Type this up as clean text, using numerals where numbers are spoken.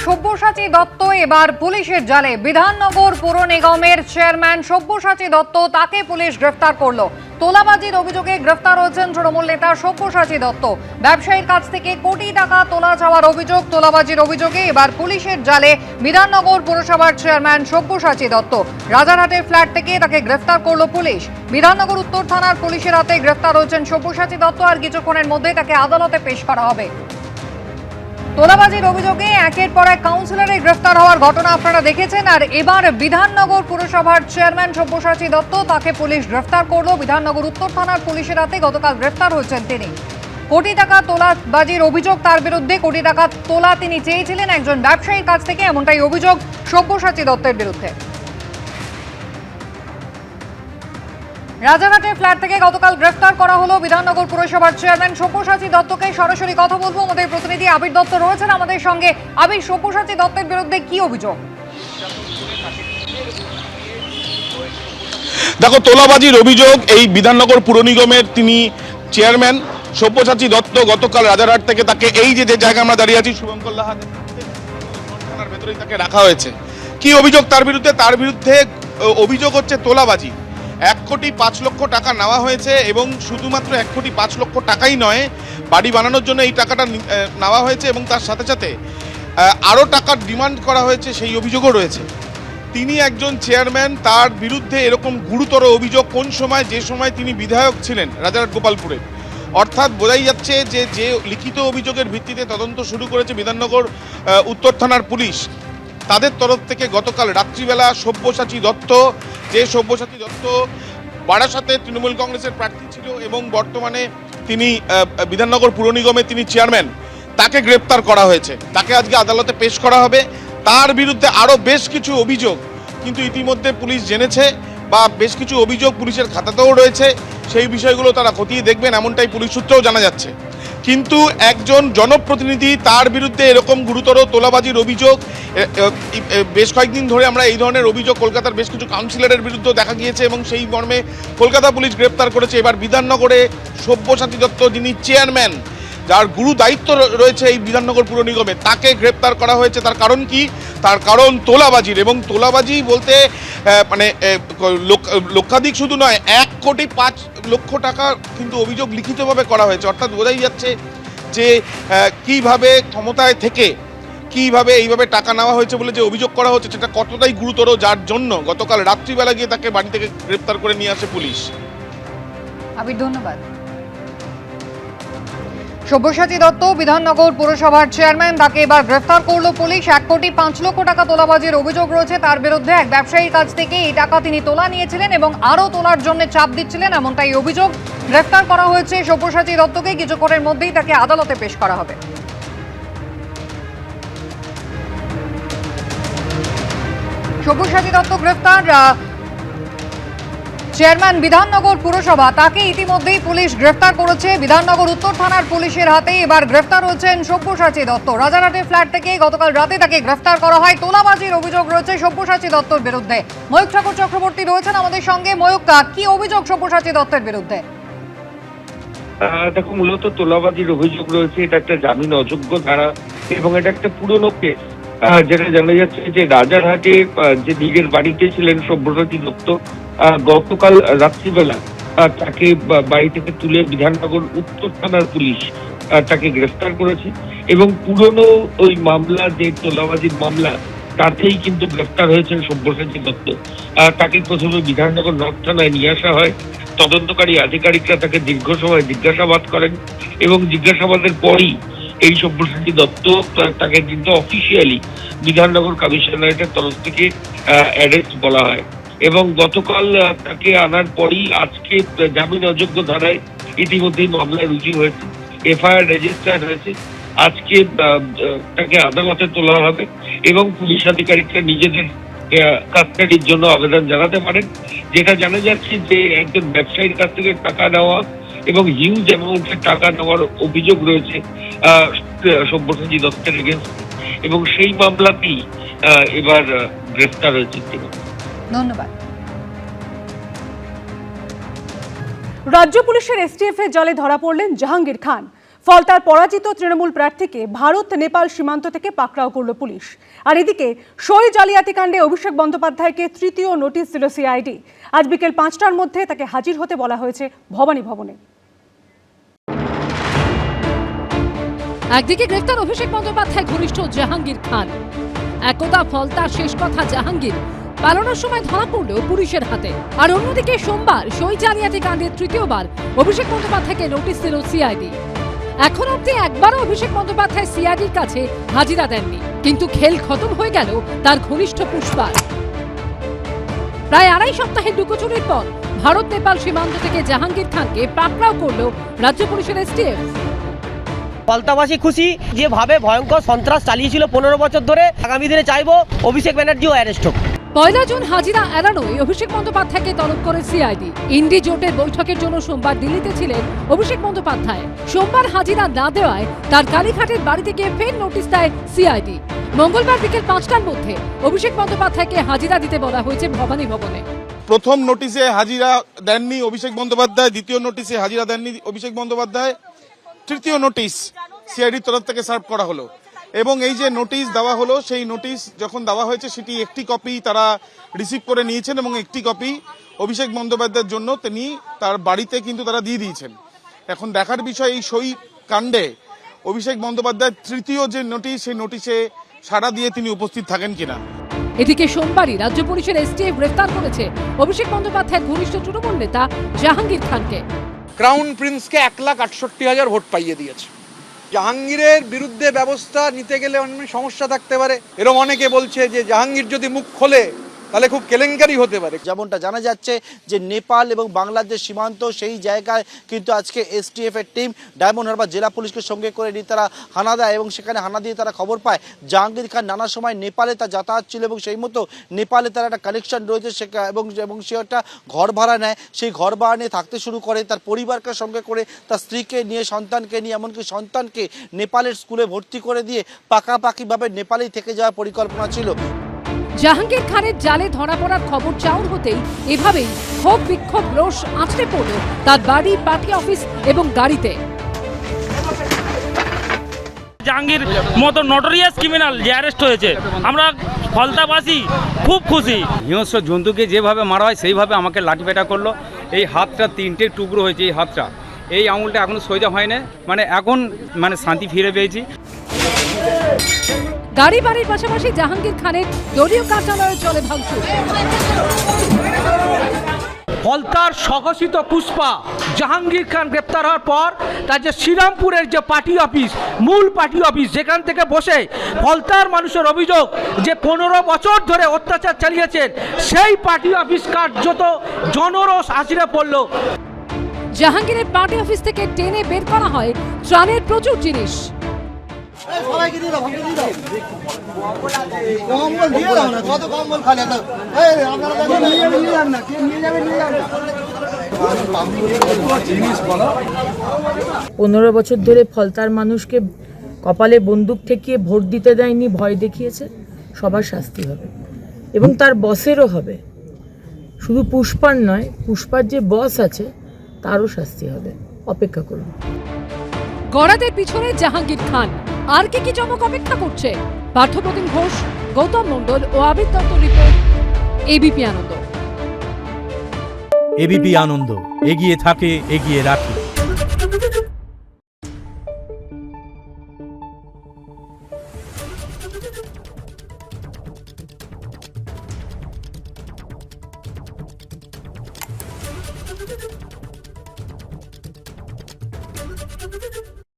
সব্যসাচী দত্ত এবার পুলিশের জালে। বিধাননগর পুর নিগমের চেয়ারম্যান সব্যসাচী দত্ত, তাকে পুলিশ গ্রেফতার করলো। তোলাবাজির অভিযোগে গ্রেফতার হয়েছেন তৃণমূল নেতা সব্যসাচী দত্ত। ব্যবসায়ীর কাছ থেকে কোটি টাকা তোলা যাওয়ার অভিযোগ, তোলাবাজির অভিযোগে এবার পুলিশের জালে বিধাননগর পুরসভার চেয়ারম্যান সব্যসাচী দত্ত। রাজারহাটের ফ্ল্যাট থেকে তাকে গ্রেফতার করলো পুলিশ। বিধাননগর উত্তর থানার পুলিশের হাতে গ্রেফতার হয়েছেন সব্যসাচী দত্ত। আর কিছুক্ষণের মধ্যে তাকে আদালতে পেশ করা হবে। তোলাবাজির অভিযোগে একের পর এক কাউন্সিলরের গ্রেফতার হওয়ার ঘটনা আপনারা দেখেছেন। আর এবার বিধাননগর পুরসভার চেয়ারম্যান সব্যসাচী দত্ত, তাকে পুলিশ গ্রেফতার করলো। বিধাননগর উত্তর থানার পুলিশের হাতে গতকাল গ্রেফতার হয়েছেন তিনি। কোটি টাকা তোলাবাজির অভিযোগ তার বিরুদ্ধে। কোটি টাকা তোলা তিনি চেয়েছিলেন একজন ব্যবসায়ীর কাছ থেকে, এমনটাই অভিযোগ সব্যসাচী দত্তের বিরুদ্ধে। রাজারহাটের ফ্ল্যাট থেকে গতকাল গ্রেফতার করা হলো বিধাননগর পুরসভার চেয়ারম্যান সব্যসাচী দত্তকে। সরাসরি কথা বলবো, আমাদের প্রতিনিধি আবির দত্ত রয়েছেন আমাদের সঙ্গে। আবির, সব্যসাচী দত্তের বিরুদ্ধে কি অভিযোগ? দেখো, তোলাবাজির অভিযোগ এই বিধাননগর পুর নিগমের তিনি চেয়ারম্যান সব্যসাচী দত্ত গতকাল রাজারহাট থেকে তাকে এই যে জায়গা আমরা দাঁড়িয়ে আছি শুভঙ্কর থানার ভেতরেই তাকে রাখা হয়েছে। কি অভিযোগ তার বিরুদ্ধে? তার বিরুদ্ধে অভিযোগ হচ্ছে তোলাবাজি। 1,05,00,000 টাকা নেওয়া হয়েছে এবং শুধুমাত্র 1,05,00,000 টাকাই নয়, বাড়ি বানানোর জন্য এই টাকাটা নেওয়া হয়েছে এবং তার সাথে সাথে আরও টাকার ডিমান্ড করা হয়েছে, সেই অভিযোগও রয়েছে। তিনি একজন চেয়ারম্যান, তার বিরুদ্ধে এরকম গুরুতর অভিযোগ কোন সময়, যে সময় তিনি বিধায়ক ছিলেন রাজারহাট গোপালপুরে। অর্থাৎ বোঝাই যাচ্ছে যে লিখিত অভিযোগের ভিত্তিতে তদন্ত শুরু করেছে বিধাননগর উত্তর থানার পুলিশ। তাদের তরফ থেকে গতকাল রাত্রিবেলা সব্যসাচী দত্ত, যে সব্যসাচী দত্ত বারাসাতে তৃণমূল কংগ্রেসের প্রার্থী ছিল এবং বর্তমানে তিনি বিধাননগর পুর নিগমে তিনি চেয়ারম্যান, তাকে গ্রেপ্তার করা হয়েছে। তাকে আজকে আদালতে পেশ করা হবে। তার বিরুদ্ধে আরও বেশ কিছু অভিযোগ কিন্তু ইতিমধ্যে পুলিশ জেনেছে, বা বেশ কিছু অভিযোগ পুলিশের খাতাতেও রয়েছে। সেই বিষয়গুলো তারা খতিয়ে দেখবেন, এমনটাই পুলিশ সূত্রেও জানা যাচ্ছে। কিন্তু একজন জনপ্রতিনিধি, তার বিরুদ্ধে এরকম গুরুতর তোলাবাজির অভিযোগ, বেশ কয়েকদিন ধরে আমরা এই ধরনের অভিযোগ কলকাতার বেশ কিছু কাউন্সিলরের বিরুদ্ধেও দেখা গিয়েছে এবং সেই মর্মে কলকাতা পুলিশ গ্রেপ্তার করেছে। এবার বিধাননগরে সব্যসাচী দত্ত, যিনি চেয়ারম্যান, যার গুরু দায়িত্ব রয়েছে এই বিধাননগর পুর নিগমে, তাকে গ্রেপ্তার করা হয়েছে। তার কারণ কি? তার কারণ তোলাবাজির। এবং তোলাবাজি বলতে মানে লক্ষাধিক শুধু নয়, 1,05,00,000 টাকা কিন্তু অভিযোগ লিখিতভাবে করা হয়েছে। অর্থাৎ বোঝাই যাচ্ছে যে কিভাবে ক্ষমতায় থেকে কিভাবে এইভাবে টাকা নেওয়া হয়েছে বলে যে অভিযোগ করা হচ্ছে, সেটা কতটাই গুরুতর, যার জন্য গতকাল রাত্রিবেলা গিয়ে তাকে বাড়ি থেকে গ্রেপ্তার করে নিয়ে আসে পুলিশ। আবির, ধন্যবাদ। সব্যসাচী দত্ত বিধাননগর পুরসভার চেয়ারম্যান, তাকে এবার গ্রেফতার করলো পুলিশ। 1,05,00,000 টাকা তোলাবাজির অভিযোগ রয়েছে তার বিরুদ্ধে। এক ব্যবসায়ীর কাছ থেকে এই টাকা তিনি তোলা নিয়েছিলেন এবং আরও তোলার জন্য চাপ দিচ্ছিলেন, এমনটাই অভিযোগ। গ্রেফতার করা হয়েছে সব্যসাচী দত্তকে। কিছুক্ষণের মধ্যেই তাকে আদালতে পেশ করা হবে। সব্যসাচী দত্ত গ্রেফতার। চেয়ারম্যান বিধাননগর পুরসভা, তাকে ইতিমধ্যেই পুলিশ গ্রেফতার করেছে। বিধাননগর উত্তর থানার পুলিশের হাতে এবার গ্রেফতার হয়েছেন সব্যসাচী দত্ত। রাজারহাটের ফ্ল্যাট থেকে গতকাল রাতে তাকে গ্রেফতার করা হয়। তোলাবাজির অভিযোগ রয়েছে সব্যসাচী দত্তর বিরুদ্ধে। ময়ূক ঠাকুর চক্রবর্তী রয়েছেন আমাদের সঙ্গে। ময়ূক, কি অভিযোগ সব্যসাচী দত্তের বিরুদ্ধে? দেখো, মূলত তোলাবাজির অভিযোগ রয়েছে। এটা একটা জামিন অযোগ্য ধারা এবং এটা একটা পুরনো কেস। যেটা জানা যাচ্ছে যে রাজারহাটে যে নিজের বাড়িতে ছিলেন সব্যসাচী দত্ত, গতকাল রাত্রিবেলা তাকে বাড়ি থেকে তুলে বিধাননগর উত্তর থানার পুলিশ তাকে গ্রেফতার করেছে এবং পুরনো ওই মামলা, যে তোলাবাজির মামলা, তাতেই কিন্তু গ্রেফতার হয়েছেন সব্যসাচী দত্ত। তাকে প্রথমে বিধাননগর নর্থ থানায় নিয়ে আসা হয়। তদন্তকারী আধিকারিকরা তাকে দীর্ঘ সময় জিজ্ঞাসাবাদ করেন এবং জিজ্ঞাসাবাদের পরই এই সব্যসাচী দত্ত, তাকে কিন্তু অফিসিয়ালি বিধাননগর কমিশনারেটের তরফ থেকে অ্যারেস্ট বলা হয় এবং গতকাল তাকে আনার পরই আজকে জামিন অযোগ্য ধারায় ইতিমধ্যেই মামলা রুজু হয়েছে, এফআইআর রেজিস্টার্ড হয়েছে। আজকে তাকে আদালতে তোলা হবে এবং পুলিশ আধিকারিকরা নিজেদের কাস্টাডির জন্য আবেদন জানাতে পারেন। যেটা জানা যাচ্ছে যে একজন ব্যবসায়ীর কাছ থেকে টাকা নেওয়া এবং হিউজ অ্যামাউন্টের টাকা নেওয়ার অভিযোগ রয়েছে সব্যসাচী দত্তের এগেন্স্ট, এবং সেই মামলাতেই এবার গ্রেফতার হয়েছে তিনি। ধন্যবাদ। রাজ্য পুলিশের এসটিএফ এর জালে ধরা পড়লেন জাহাঙ্গীর খান। ফলতার পরাজিত তৃণমূল প্রার্থীকে ভারত নেপাল সীমান্ত থেকে পাকড়াও করল পুলিশ। আর এদিকে সই জালিয়াতি কাণ্ডে অভিষেক বন্দ্যোপাধ্যায়কে তৃতীয় নোটিশ দিল সিআইডি। আজ বিকেল 5টার মধ্যে তাকে হাজির হতে বলা হয়েছে ভবানী ভবনে। একদিকে গ্রেফতার অভিষেক বন্দ্যোপাধ্যায় ঘনিষ্ঠ জাহাঙ্গীর খান, একদা ফলতার শেষ কথা জাহাঙ্গীর পালানোর সময় ধরা পড়লেও পুলিশের হাতে। আর অন্যদিকে সোমবার সই জালিয়াতি কাণ্ডে তৃতীয়বার অভিষেক বন্দ্যোপাধ্যায়কে নোটিশ দিল সিআইডি। এখন অব্দি একবারও অভিষেক বন্দ্যোপাধ্যায় সিআইডির কাছে হাজিরা দেননি, কিন্তু খেল খতম হয়ে গেল তার ঘনিষ্ঠ পুষ্পার। প্রায় 2.5 সপ্তাহের লুকোচুরির পর ভারত নেপাল সীমান্ত থেকে জাহাঙ্গীর খানকে পাকড়াও করল রাজ্য পুলিশের এসটিএফ। ফলতাবাসী খুশি, যেভাবে ভয়ঙ্কর সন্ত্রাস চালিয়েছিল 15 বছর ধরে, আগামী দিনে চাইবো অভিষেক ব্যানার্জিও অ্যারেস্ট হোক। 1 জুন হাজিরা এড়ানোয় অভিষেক বন্দ্যোপাধ্যায়কে তলব করে সিআইডি। ইন্ডি জোটের বৈঠকের জন্য সোমবার দিল্লিতে ছিলেন অভিষেক বন্দ্যোপাধ্যায়। সোমবার হাজিরা না দেওয়ায় তার কালীঘাটের বাড়ি থেকে ফের নোটিশ দেয় সিআইডি। মঙ্গলবার বিকেল 5টার মধ্যে অভিষেক বন্দ্যোপাধ্যায়কে হাজিরা দিতে বলা হয়েছে ভবানী ভবনে। প্রথম নোটিশে হাজিরা দেননি অভিষেক বন্দ্যোপাধ্যায়, দ্বিতীয় নোটিশে হাজিরা দেননি অভিষেক বন্দ্যোপাধ্যায়, তৃতীয় নোটিশ সিআইডির তরফ থেকে সার্ভ করা হলো। এবং এই যে নোটিশ দেওয়া হলো, সেই নোটিশ যখন দেওয়া হয়েছে সেটি একটি কপি তারা রিসিভ করে নিয়েছেন এবং একটি কপি অভিষেক বন্দ্যোপাধ্যায়ের জন্য তিনি তার বাড়িতে কিন্তু তারা দিয়ে দিয়েছেন। এখন দেখার বিষয় এই সই কাণ্ডে অভিষেক বন্দ্যোপাধ্যায়ের তৃতীয় যে নোটিশ, সেই নোটিশে সাড়া দিয়ে তিনি উপস্থিত থাকেন কিনা। এদিকে সোমবারই রাজ্য পুলিশের এসটিএফ গ্রেফতার করেছে অভিষেক বন্দ্যোপাধ্যায়ের ঘনিষ্ঠ তৃণমূল নেতা জাহাঙ্গীর খানকে। ক্রাউন প্রিন্সকে 1,68,000 ভোট পাইয়ে দিয়েছে। জাহাঙ্গীরের বিরুদ্ধে ব্যবস্থা নিতে গেলে অনেক সমস্যা থাকতে পারে, এরকম অনেকে বলছে যে জাহাঙ্গীর যদি মুখ খোলে তাহলে খুব কেলেঙ্কারি হতে পারে। যেমনটা জানা যাচ্ছে যে নেপাল এবং বাংলাদেশ সীমান্ত, সেই জায়গায় কিন্তু আজকে এসটিএফ এর টিম ডায়মন্ড হারবার জেলা পুলিশকে সঙ্গে করে নিয়ে তারা হানা দেয় এবং সেখানে হানা দিয়ে তারা খবর পায় জাহাঙ্গীর খান নানা সময় নেপালে তার যাতায়াত ছিল এবং সেই মতো নেপালে তার একটা কানেকশন রয়েছে এবং সে একটা ঘর ভাড়া নেয়। সেই ঘর ভাড়া নিয়ে থাকতে শুরু করে, তার পরিবারকে সঙ্গে করে, তার স্ত্রীকে নিয়ে, সন্তানকে নিয়ে, এমনকি সন্তানকে নেপালের স্কুলে ভর্তি করে দিয়ে পাকাপাকিভাবে নেপালেই থেকে যাওয়ার পরিকল্পনা ছিল। জাহাঙ্গীর খানের জালে ধরা পড়ার খবর চাউর হতেই এভাবেই ক্ষোভ বিক্ষোভ রোষ আছড়ে পড়ল তার বাড়ি, পার্টি অফিস এবং গাড়িতে। জাহাঙ্গীর মতো নটোরিয়াস ক্রিমিনাল যে অ্যারেস্ট হয়েছে, আমরা ফলতাবাসী খুব খুশি। হিংস্র জন্তুকে যেভাবে মারা হয় সেইভাবে আমাকে লাঠিপেটা করলো। এই হাতটা 3টে টুকরো হয়েছে, এই হাতটা, এই আঙুলটা এখনো সোজা হয় না, এখন শান্তি ফিরে পেয়েছি। গাড়ি বাড়ির পাশাপাশি জাহাঙ্গীর খানের দলীয় কার্যালয়ে চলে ভাঙচুর। ফলতার স্বঘোষিত পুষ্পা জাহাঙ্গীর খান গ্রেপ্তার হওয়ার পর তার যে শ্রীরামপুরের যে পার্টি অফিস, মূল পার্টি অফিস, যেখান থেকে বসে ফলতার মানুষের অভিযোগ যে 15 বছর ধরে অত্যাচার চালিয়েছেন, সেই পার্টি অফিস কার্যত জনরোষ আছড়ে পড়ল। জাহাঙ্গীরের পার্টি অফিস থেকে টেনে বের করা হয় ত্রাণের প্রচুর জিনিস। পনেরো বছর ধরে ফলতার মানুষকে কপালে বন্দুক ঠেকিয়ে ভোট দিতে দেয়নি, ভয় দেখিয়েছে, সবার শাস্তি হবে এবং তার বসেরও হবে। শুধু পুষ্পার নয়, পুষ্পার যে বস আছে তারও শাস্তি হবে। অপেক্ষা করুন। গড়াদের পিছনে জাহাঙ্গীর খান, আর কি চমক অপেক্ষা করছে? পার্থপ্রতিম ঘোষ, গৌতম মণ্ডল ও আবির দত্ত রিপোর্ট, এবিপি আনন্দ। এবিপি আনন্দ, এগিয়ে থাকে, এগিয়ে রাখে।